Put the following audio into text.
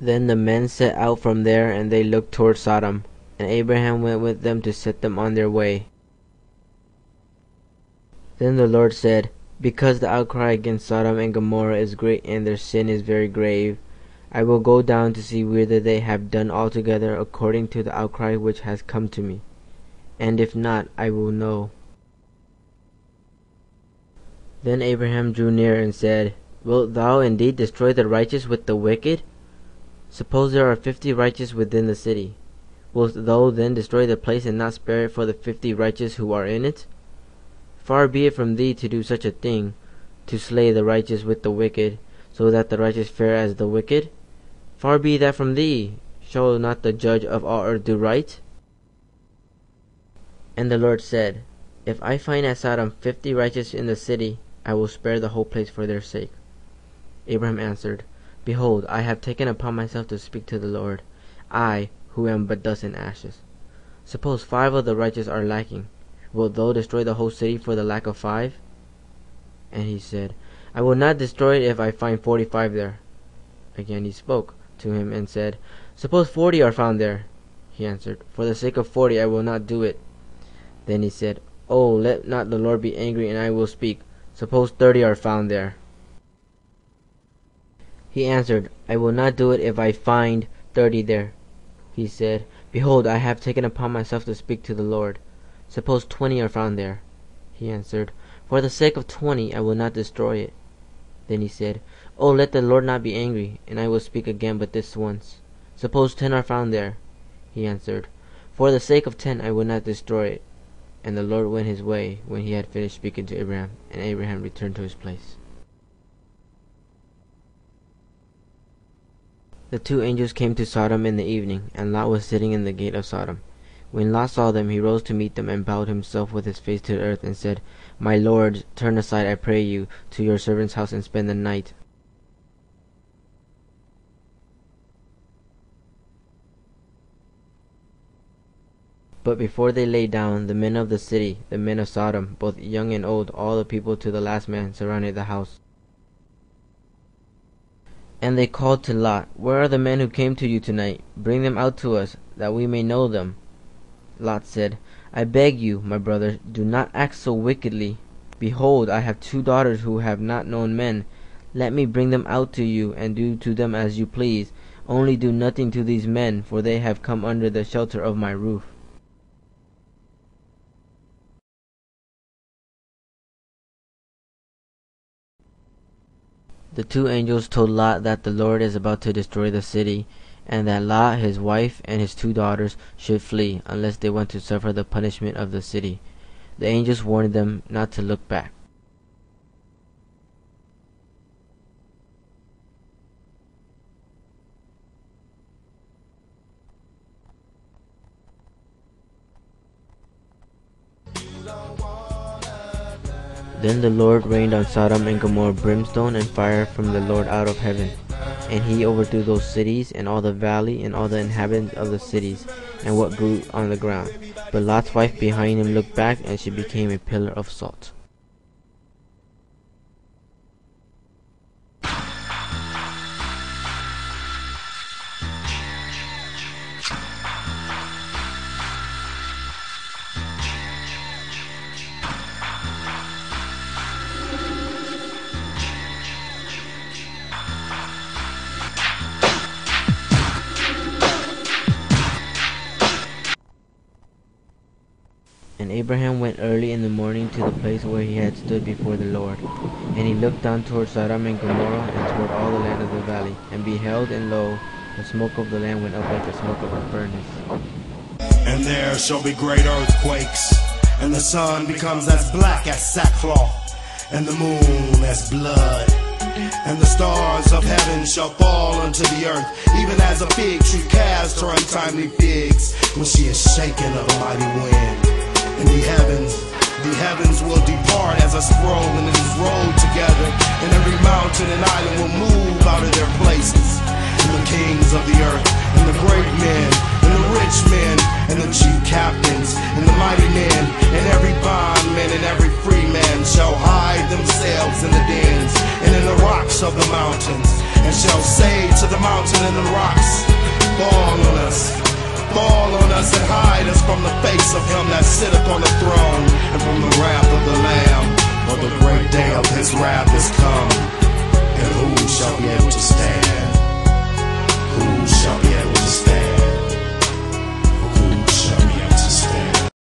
Then the men set out from there, and they looked toward Sodom, and Abraham went with them to set them on their way. Then the Lord said, Because the outcry against Sodom and Gomorrah is great, and their sin is very grave, I will go down to see whether they have done altogether according to the outcry which has come to me, and if not, I will know. Then Abraham drew near and said, Wilt thou indeed destroy the righteous with the wicked? Suppose there are 50 righteous within the city. Wilt thou then destroy the place and not spare it for the 50 righteous who are in it? Far be it from thee to do such a thing, to slay the righteous with the wicked, so that the righteous fare as the wicked. Far be that from thee. Shall not the judge of all earth do right? And the Lord said, If I find at Sodom 50 righteous in the city, I will spare the whole place for their sake. Abraham answered, Behold, I have taken upon myself to speak to the Lord, I, who am but dust and ashes. Suppose 5 of the righteous are lacking. Wilt thou destroy the whole city for the lack of 5? And he said, I will not destroy it if I find 45 there. Again he spoke to him and said, Suppose 40 are found there. He answered, For the sake of 40 I will not do it. Then he said, Oh, let not the Lord be angry, and I will speak. Suppose 30 are found there. He answered, I will not do it if I find 30 there. He said, Behold, I have taken upon myself to speak to the Lord. Suppose 20 are found there. He answered, For the sake of 20 I will not destroy it. Then he said, Oh, let the Lord not be angry, and I will speak again but this once. Suppose 10 are found there. He answered, For the sake of 10 I will not destroy it. And the Lord went his way when he had finished speaking to Abraham, and Abraham returned to his place. The 2 angels came to Sodom in the evening, and Lot was sitting in the gate of Sodom. When Lot saw them, he rose to meet them, and bowed himself with his face to the earth, and said, My lords, turn aside, I pray you, to your servant's house, and spend the night. But before they lay down, the men of the city, the men of Sodom, both young and old, all the people to the last man, surrounded the house. And they called to Lot, Where are the men who came to you tonight? Bring them out to us, that we may know them. Lot said, I beg you, my brothers, do not act so wickedly. Behold, I have 2 daughters who have not known men. Let me bring them out to you, and do to them as you please. Only do nothing to these men, for they have come under the shelter of my roof. The 2 angels told Lot that the Lord is about to destroy the city, and that Lot, his wife, and his 2 daughters should flee, unless they want to suffer the punishment of the city. The angels warned them not to look back. Then the Lord rained on Sodom and Gomorrah brimstone and fire from the Lord out of heaven. And he overthrew those cities, and all the valley, and all the inhabitants of the cities, and what grew on the ground. But Lot's wife behind him looked back, and she became a pillar of salt. And Abraham went early in the morning to the place where he had stood before the Lord. And he looked down toward Sodom and Gomorrah, and toward all the land of the valley. And beheld, and lo, the smoke of the land went up like the smoke of a furnace. And there shall be great earthquakes, and the sun becomes as black as sackcloth, and the moon as blood. And the stars of heaven shall fall unto the earth, even as a fig tree casts her untimely figs, when she is shaken of a mighty wind. And the heavens will depart as a scroll, and it is rolled together, and every mountain and island will move out of their places. And the kings of the earth, and the great men, and the rich men, and the chief captains, and the mighty men, and every bondman and every free man shall hide themselves in the dens, and in the rocks of the mountains, and shall say to the mountain and the rocks, fall on us and hide us from the face of him that sitteth on the throne and from the wrath of the Lamb. For the great day of his wrath